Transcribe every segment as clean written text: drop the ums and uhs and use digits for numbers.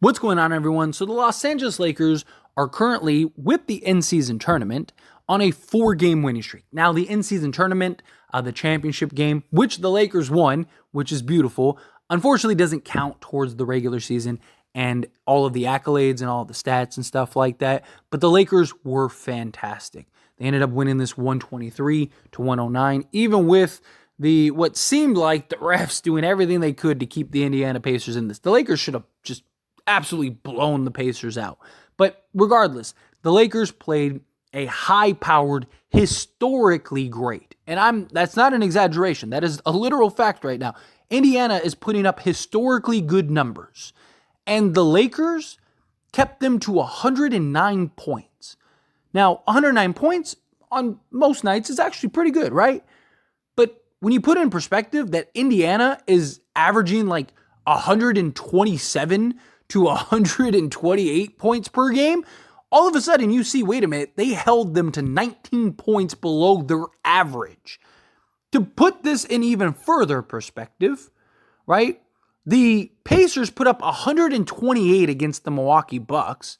What's going on, everyone? So the Los Angeles Lakers are currently, with the in-season tournament, on a 4-game winning streak. Now, the in-season tournament, the championship game, which the Lakers won, which is beautiful, unfortunately doesn't count towards the regular season and all of the accolades and all of the stats and stuff like that. But the Lakers were fantastic. They ended up winning this 123-109, even with what seemed like the refs doing everything they could to keep the Indiana Pacers in this. The Lakers should have just absolutely blown the Pacers out. But regardless, the Lakers played a high-powered, historically great, and that's not an exaggeration. That is a literal fact right now. Indiana is putting up historically good numbers, and the Lakers kept them to 109 points. Now, 109 points on most nights is actually pretty good, right? But when you put it in perspective that Indiana is averaging like 127 to 128 points per game, all of a sudden you see, wait a minute, they held them to 19 points below their average. To put this in even further perspective, right? The Pacers put up 128 against the Milwaukee Bucks,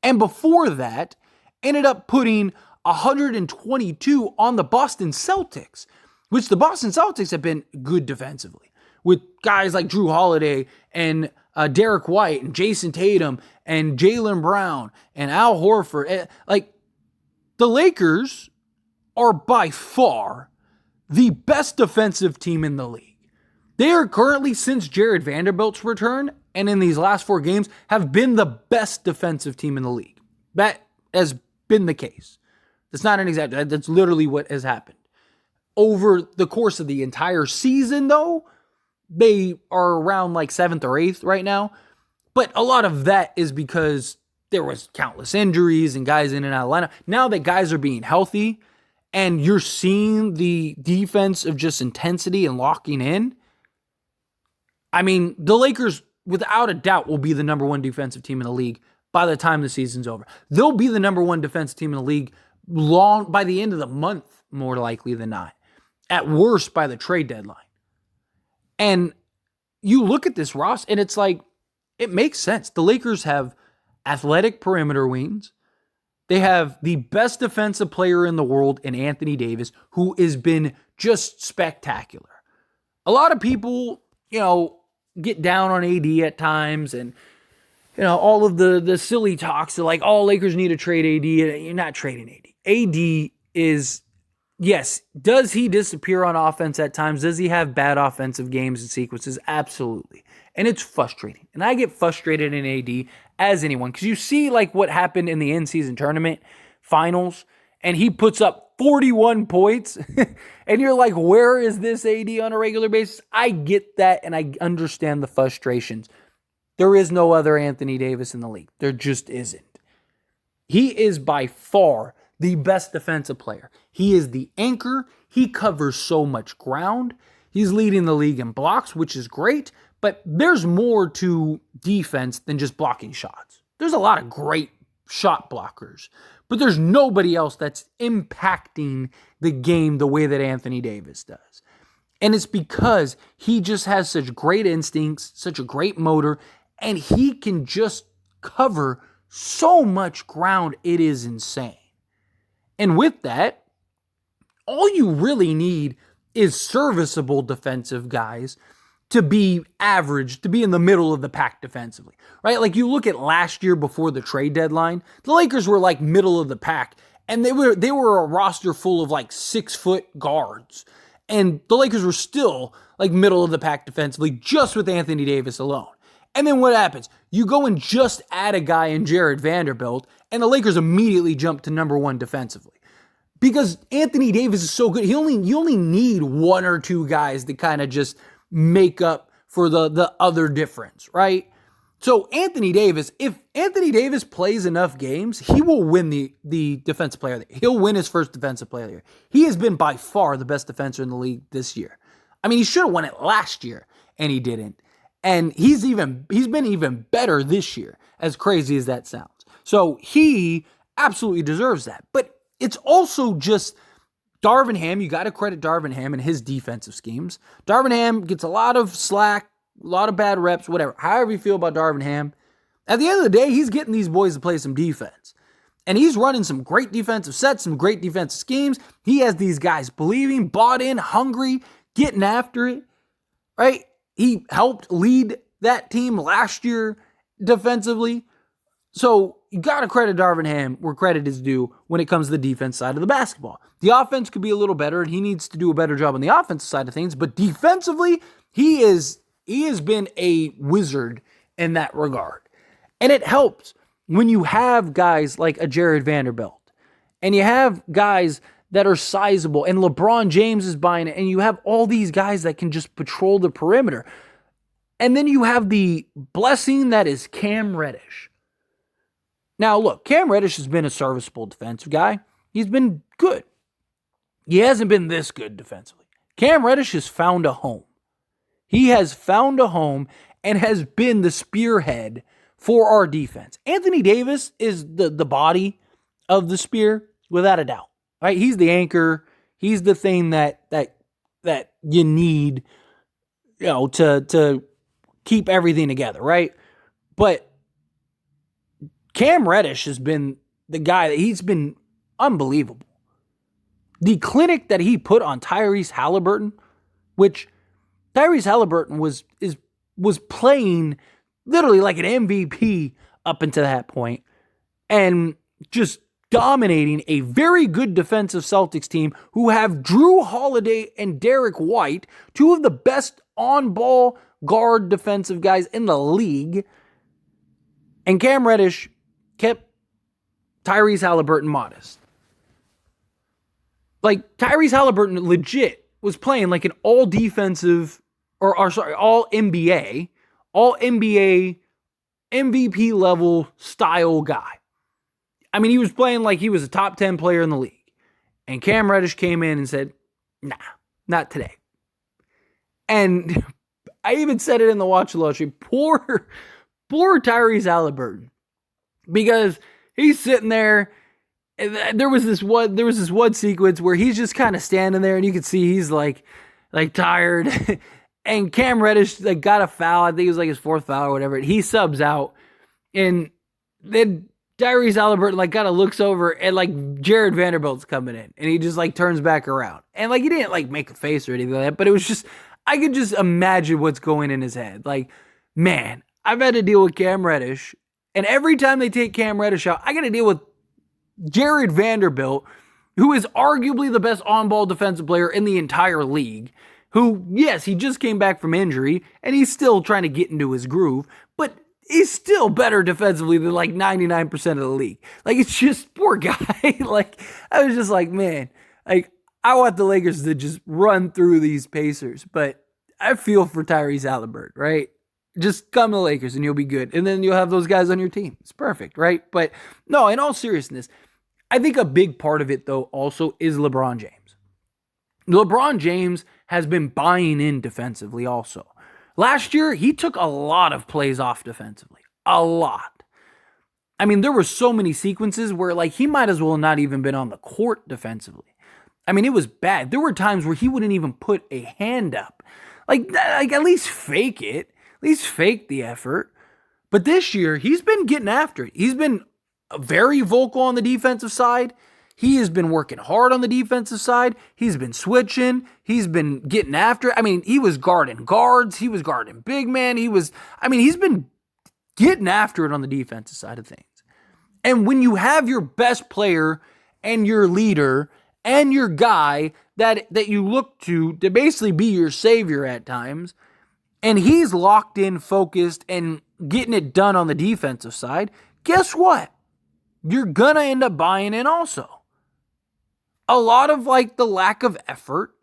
and before that, ended up putting 122 on the Boston Celtics, which the Boston Celtics have been good defensively, with guys like Drew Holiday and Derek White and Jason Tatum and Jaylen Brown and Al Horford. Like, the Lakers are by far the best defensive team in the league. They are currently, since Jared Vanderbilt's return, and in these last 4 games, have been the best defensive team in the league. That has been the case. That's not an exaggeration. That's literally what has happened. Over the course of the entire season, though, they are around like 7th or 8th right now. But a lot of that is because there was countless injuries and guys in and out of lineup. Now that guys are being healthy and you're seeing the defense of just intensity and locking in, I mean, the Lakers, without a doubt, will be the number 1 defensive team in the league by the time the season's over. They'll be the number 1 defensive team in the league by the end of the month, more likely than not. At worst, by the trade deadline. And you look at this roster, and it's like, it makes sense. The Lakers have athletic perimeter wings. They have the best defensive player in the world in Anthony Davis, who has been just spectacular. A lot of people, get down on AD at times, and all of the silly talks are like, oh, Lakers need to trade AD. You're not trading AD. AD is, yes, does he disappear on offense at times? Does he have bad offensive games and sequences? Absolutely. And it's frustrating. And I get frustrated in AD as anyone, because you see like what happened in the in-season tournament finals, and he puts up 41 points, and you're like, where is this AD on a regular basis? I get that, and I understand the frustrations. There is no other Anthony Davis in the league. There just isn't. He is by far the best defensive player. He is the anchor. He covers so much ground. He's leading the league in blocks, which is great, but there's more to defense than just blocking shots. There's a lot of great shot blockers, but there's nobody else that's impacting the game the way that Anthony Davis does. And it's because he just has such great instincts, such a great motor, and he can just cover so much ground. It is insane. And with that, all you really need is serviceable defensive guys to be average, to be in the middle of the pack defensively, right? Like, you look at last year before the trade deadline, the Lakers were like middle of the pack, and they were a roster full of like 6-foot guards, and the Lakers were still like middle of the pack defensively just with Anthony Davis alone. And then what happens? You go and just add a guy in Jared Vanderbilt, and the Lakers immediately jump to number 1 defensively. Because Anthony Davis is so good. You only need 1 or 2 guys to kind of just make up for the other difference, right? So Anthony Davis, if Anthony Davis plays enough games, he will win the defensive player of the year. He'll win his first defensive player of the year. He has been by far the best defender in the league this year. I mean, he should have won it last year, and he didn't. And he's been even better this year, as crazy as that sounds. So he absolutely deserves that. But it's also just Darin Ham. You got to credit Darin Ham and his defensive schemes. Darin Ham gets a lot of slack, a lot of bad reps, whatever. However you feel about Darin Ham, At the end of the day, he's getting these boys to play some defense. And he's running some great defensive sets, some great defensive schemes. He has these guys believing, bought in, hungry, getting after it, right? He helped lead that team last year defensively. So you got to credit Darin Ham where credit is due when it comes to the defense side of the basketball. The offense could be a little better, and he needs to do a better job on the offensive side of things. But defensively, he has been a wizard in that regard. And it helps when you have guys like a Jared Vanderbilt, and you have guys that are sizable, and LeBron James is buying it, and you have all these guys that can just patrol the perimeter. And then you have the blessing that is Cam Reddish. Now, look, Cam Reddish has been a serviceable defensive guy. He's been good. He hasn't been this good defensively. Cam Reddish has found a home. He has found a home and has been the spearhead for our defense. Anthony Davis is the body of the spear, without a doubt. Right? He's the anchor. He's the thing that you need, to keep everything together, right? But Cam Reddish has been the guy that he's been unbelievable. The clinic that he put on Tyrese Halliburton, which Tyrese Halliburton was playing literally like an MVP up until that point, and just dominating a very good defensive Celtics team who have Drew Holiday and Derek White, two of the best on-ball guard defensive guys in the league. And Cam Reddish kept Tyrese Halliburton modest. Like, Tyrese Halliburton legit was playing like an all-defensive, all NBA MVP level style guy. I mean, he was playing like he was a top 10 player in the league. And Cam Reddish came in and said, nah, not today. And I even said it in the watch along stream. Poor Tyrese Halliburton. Because he's sitting there, and there was this one sequence where he's just kind of standing there, and you can see he's like tired. And Cam Reddish got a foul. I think it was like his fourth foul or whatever. He subs out, and then Tyrese Halliburton kind of looks over, and Jared Vanderbilt's coming in, and he just turns back around, and he didn't make a face or anything like that, but it was just, I could just imagine what's going in his head. Man, I've had to deal with Cam Reddish, and every time they take Cam Reddish out, I got to deal with Jared Vanderbilt, who is arguably the best on-ball defensive player in the entire league, who, yes, he just came back from injury, and he's still trying to get into his groove, but he's still better defensively than 99% of the league. It's just, poor guy. I was just man, I want the Lakers to just run through these Pacers, but I feel for Tyrese Halliburton, right? Just come to the Lakers and you'll be good. And then you'll have those guys on your team. It's perfect, right? But no, in all seriousness, I think a big part of it, though, also is LeBron James. LeBron James has been buying in defensively also. Last year, he took a lot of plays off defensively. A lot. I mean, there were so many sequences where he might as well not even been on the court defensively. I mean, it was bad. There were times where he wouldn't even put a hand up. At least fake it. At least fake the effort. But this year, he's been getting after it. He's been very vocal on the defensive side. He has been working hard on the defensive side. He's been switching. He's been getting after it. I mean, he was guarding guards. He was guarding big man. He's been getting after it on the defensive side of things. And when you have your best player and your leader and your guy that you look to basically be your savior at times, and he's locked in, focused, and getting it done on the defensive side, guess what? You're going to end up buying in also. A lot of the lack of effort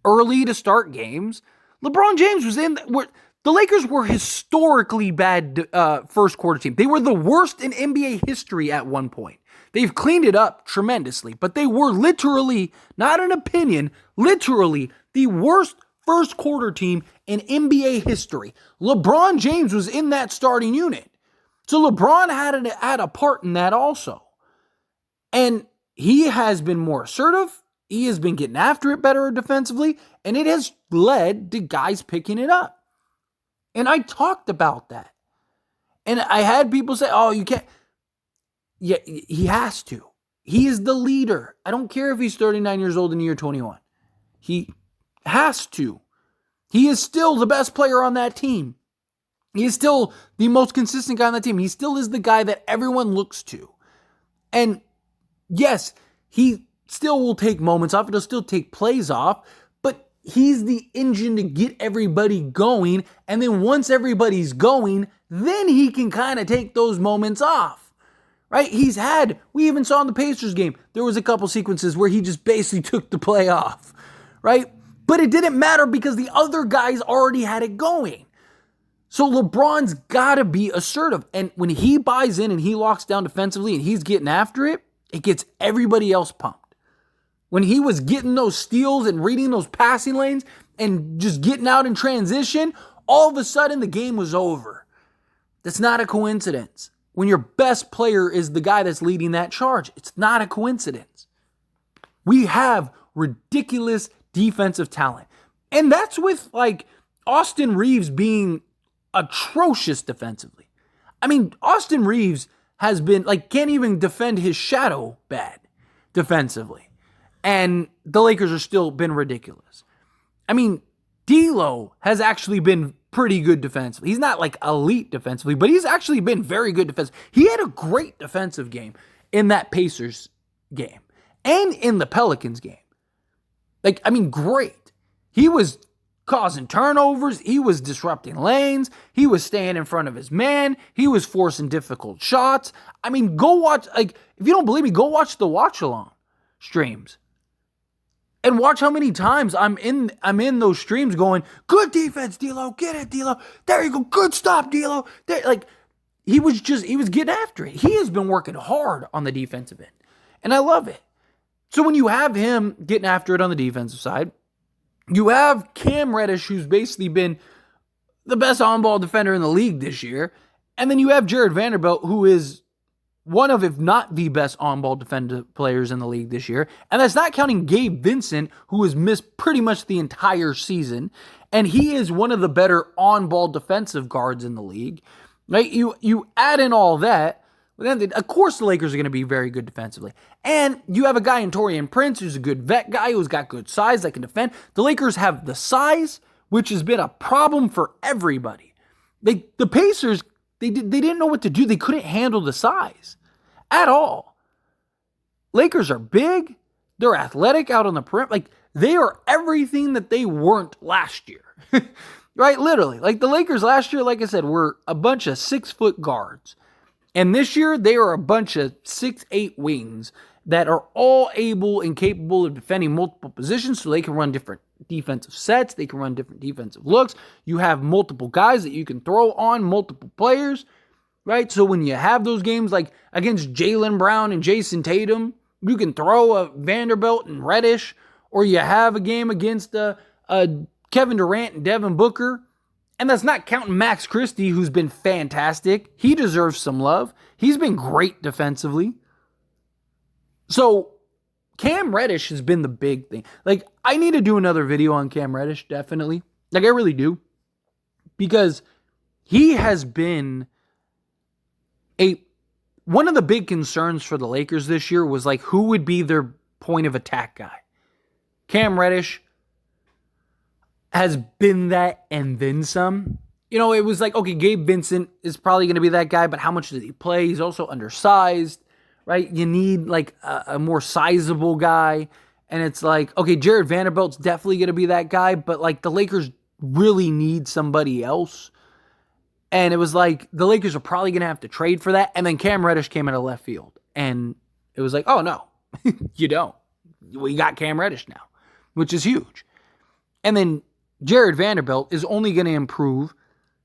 early to start games. LeBron James was in. The Lakers were historically bad first quarter team. They were the worst in NBA history at one point. They've cleaned it up tremendously, but they were literally, not an opinion, literally the worst first quarter team in NBA history. LeBron James was in that starting unit. So LeBron had a part in that also. And he has been more assertive. He has been getting after it better defensively. And it has led to guys picking it up. And I talked about that. And I had people say, oh, you can't. Yeah, he has to. He is the leader. I don't care if he's 39 years old in year 21. He has to. He is still the best player on that team. He is still the most consistent guy on that team. He still is the guy that everyone looks to. And yes, he still will take moments off. He'll still take plays off. But he's the engine to get everybody going. And then once everybody's going, then he can kind of take those moments off. Right? We even saw in the Pacers game, there was a couple sequences where he just basically took the play off. Right? But it didn't matter because the other guys already had it going. So LeBron's got to be assertive. And when he buys in and he locks down defensively and he's getting after it, it gets everybody else pumped. When he was getting those steals and reading those passing lanes and just getting out in transition, all of a sudden the game was over. That's not a coincidence. When your best player is the guy that's leading that charge, it's not a coincidence. We have ridiculous defensive talent. And that's with like Austin Reeves being atrocious defensively. I mean, Austin Reeves has been like, can't even defend his shadow bad defensively. And the Lakers are still been ridiculous. I mean, D'Lo has actually been pretty good defensively. He's not like elite defensively, but he's actually been very good defensively. He had a great defensive game in that Pacers game and in the Pelicans game. Like, I mean, great. He was causing turnovers. He was disrupting lanes. He was staying in front of his man. He was forcing difficult shots. I mean, go watch, like, if you don't believe me, go watch the watch along streams. And watch how many times I'm in those streams going, good defense, D'Lo, get it, D'Lo. There you go, good stop, D'Lo. Like, he was getting after it. He has been working hard on the defensive end. And I love it. So when you have him getting after it on the defensive side, you have Cam Reddish, who's basically been the best on-ball defender in the league this year. And then you have Jared Vanderbilt, who is one of, if not the best on-ball defensive players in the league this year. And that's not counting Gabe Vincent, who has missed pretty much the entire season. And he is one of the better on-ball defensive guards in the league. Right? You add in all that, then of course the Lakers are going to be very good defensively. And you have a guy in Taurean Prince who's a good vet guy who's got good size that can defend. The Lakers have the size, which has been a problem for everybody. The Pacers, they didn't know what to do. They couldn't handle the size at all. Lakers are big. They're athletic out on the perimeter. Like, they are everything that they weren't last year. Right? Literally. Like, the Lakers last year, like I said, were a bunch of 6-foot guards. And this year, they are a bunch of 6'8" wings that are all able and capable of defending multiple positions, so they can run different defensive sets. They can run different defensive looks. You have multiple guys that you can throw on multiple players, right? So when you have those games like against Jaylen Brown and Jason Tatum, you can throw a Vanderbilt and Reddish, or you have a game against Kevin Durant and Devin Booker. And that's not counting Max Christie, who's been fantastic. He deserves some love. He's been great defensively. So Cam Reddish has been the big thing. Like, I need to do another video on Cam Reddish, definitely. Like, I really do. Because he has been one of the big concerns for the Lakers this year was, like, who would be their point of attack guy. Cam Reddish has been that and then some. You know, it was like, okay, Gabe Vincent is probably going to be that guy, but how much does he play? He's also undersized, right? You need like a more sizable guy. And it's like, okay, Jared Vanderbilt's definitely going to be that guy, but like the Lakers really need somebody else. And it was like, the Lakers are probably going to have to trade for that. And then Cam Reddish came out of left field. And it was like, oh no, you don't. We got Cam Reddish now, which is huge. And then Jared Vanderbilt is only going to improve.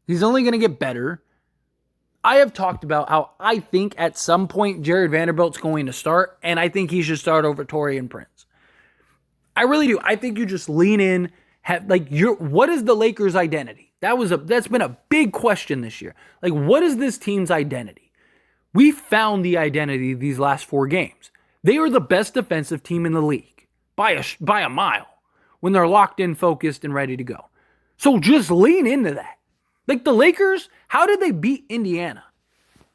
He's only going to get better. I have talked about how I think at some point Jared Vanderbilt's going to start, and I think he should start over Taurean Prince. I really do. I think you just lean in. What is the Lakers' identity? That's been a big question this year. Like, what is this team's identity? We found the identity these last 4 games. They are the best defensive team in the league by a mile when they're locked in, focused, and ready to go. So just lean into that. Like the Lakers, how did they beat Indiana?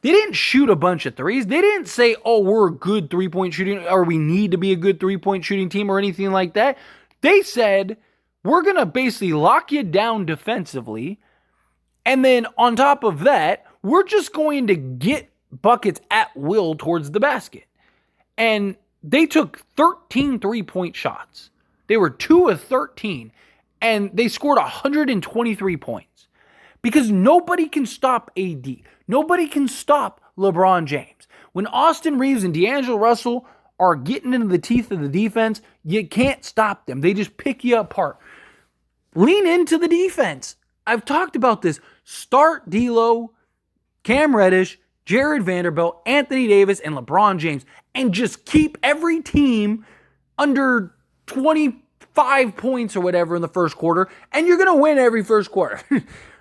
They didn't shoot a bunch of threes. They didn't say, oh, we're a good three-point shooting, or we need to be a good three-point shooting team or anything like that. They said, we're going to basically lock you down defensively. And then on top of that, we're just going to get buckets at will towards the basket. And they took 13 three-point shots. They were 2 of 13. And they scored 123 points. Because nobody can stop AD. Nobody can stop LeBron James. When Austin Reeves and D'Angelo Russell are getting into the teeth of the defense, you can't stop them. They just pick you apart. Lean into the defense. I've talked about this. Start D'Lo, Cam Reddish, Jared Vanderbilt, Anthony Davis, and LeBron James. And just keep every team under 25 points or whatever in the first quarter. And you're going to win every first quarter.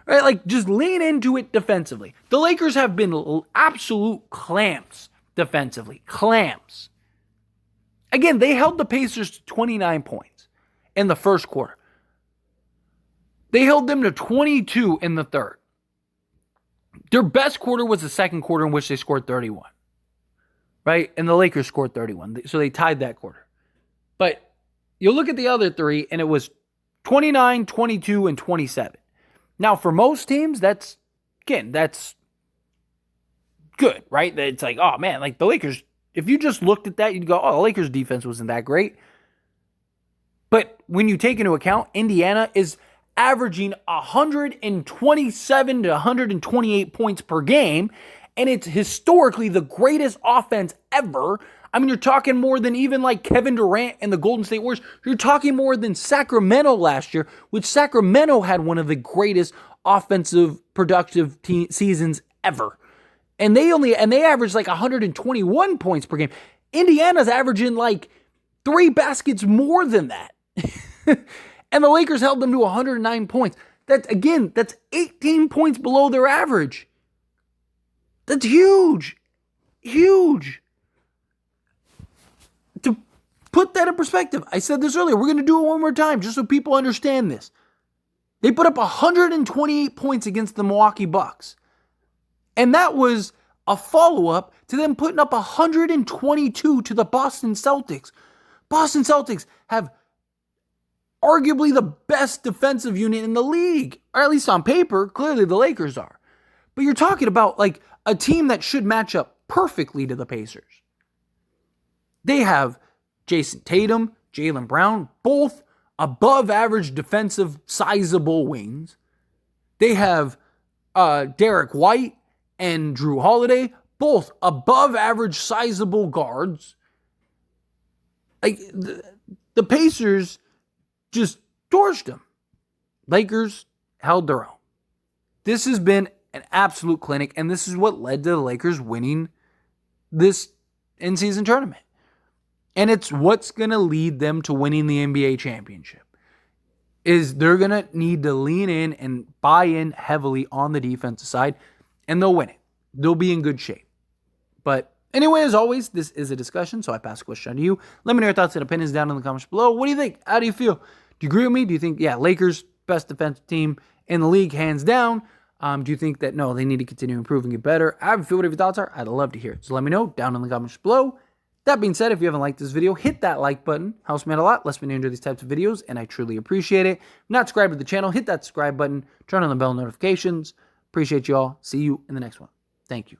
Right? Like, just lean into it defensively. The Lakers have been absolute clamps defensively. Clamps. Again, they held the Pacers to 29 points in the first quarter. They held them to 22 in the third. Their best quarter was the second quarter in which they scored 31. Right? And the Lakers scored 31. So they tied that quarter. But you look at the other three, and it was 29, 22, and 27. Now, for most teams, that's good, right? It's like, oh, man, like the Lakers, if you just looked at that, you'd go, oh, the Lakers' defense wasn't that great. But when you take into account, Indiana is averaging 127 to 128 points per game, and it's historically the greatest offense ever. I mean, you're talking more than even like Kevin Durant and the Golden State Warriors. You're talking more than Sacramento last year, which Sacramento had one of the greatest offensive productive seasons ever. And they averaged like 121 points per game. Indiana's averaging like 3 baskets more than that. And the Lakers held them to 109 points. That's 18 points below their average. That's huge. Huge. To put that in perspective, I said this earlier, we're going to do it one more time just so people understand this. They put up 128 points against the Milwaukee Bucks. And that was a follow-up to them putting up 122 to the Boston Celtics. Boston Celtics have arguably the best defensive unit in the league, or at least on paper. Clearly the Lakers are. But you're talking about like a team that should match up perfectly to the Pacers. They have Jason Tatum, Jaylen Brown, both above average defensive sizable wings. They have Derek White and Drew Holiday, both above average sizable guards. Like the Pacers just torched them. Lakers held their own. This has been an absolute clinic, and this is what led to the Lakers winning this in-season tournament. And it's what's going to lead them to winning the NBA championship. Is they're going to need to lean in and buy in heavily on the defensive side, and they'll win it. They'll be in good shape. But anyway, as always, this is a discussion, so I pass the question on to you. Let me know your thoughts and opinions down in the comments below. What do you think? How do you feel? Do you agree with me? Do you think, Lakers, best defensive team in the league, hands down? Do you think that, no, they need to continue improving, get better? I feel whatever your thoughts are. I'd love to hear it. So let me know down in the comments below. That being said, if you haven't liked this video, hit that like button. Helps me out a lot. Lets me enjoy these types of videos, and I truly appreciate it. If you're not subscribed to the channel, hit that subscribe button. Turn on the bell notifications. Appreciate you all. See you in the next one. Thank you.